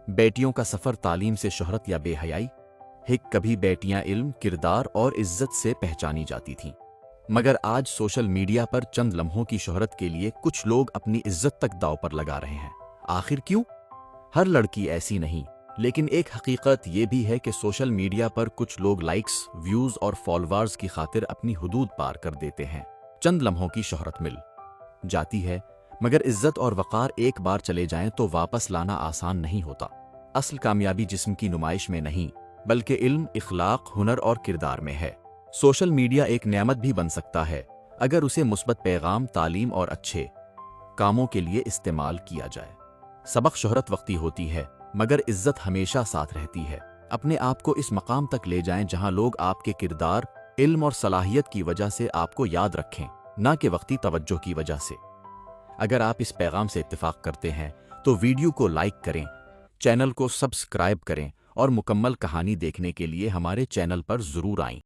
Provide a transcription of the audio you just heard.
बेटियों का सफर तालीम से शोहरत या बेहयाई। कभी बेटियां इल्म, किरदार और इज्जत से पहचानी जाती थीं, मगर आज सोशल मीडिया पर चंद लम्हों की शोहरत के लिए कुछ लोग अपनी इज्जत तक दांव पर लगा रहे हैं। आखिर क्यों? हर लड़की ऐसी नहीं, लेकिन एक हकीकत ये भी है कि सोशल मीडिया पर कुछ लोग लाइक्स, व्यूज और फॉलोअर्स की खातिर अपनी हुदूद पार कर देते हैं। चंद लम्हों की शोहरत मिल जाती है, मगर इज्जत और वक़ार एक बार चले जाएं तो वापस लाना आसान नहीं होता। असल कामयाबी जिस्म की नुमाइश में नहीं, बल्कि इल्म, इखलाक, हुनर और किरदार में है। सोशल मीडिया एक नेमत भी बन सकता है अगर उसे मुस्बत पैगाम, तालीम और अच्छे कामों के लिए इस्तेमाल किया जाए। सबक शोहरत वक्ती होती है, मगर इज्जत हमेशा साथ रहती है। अपने आप को इस मकाम तक ले जाएं जहां लोग आपके किरदार, इल्म और सलाहियत की वजह से आपको याद रखें, ना कि वक्ती तवज्जो की वजह से। अगर आप इस पैगाम से इत्तेफाक करते हैं तो वीडियो को लाइक करें, चैनल को सब्सक्राइब करें और मुकम्मल कहानी देखने के लिए हमारे चैनल पर ज़रूर आएं।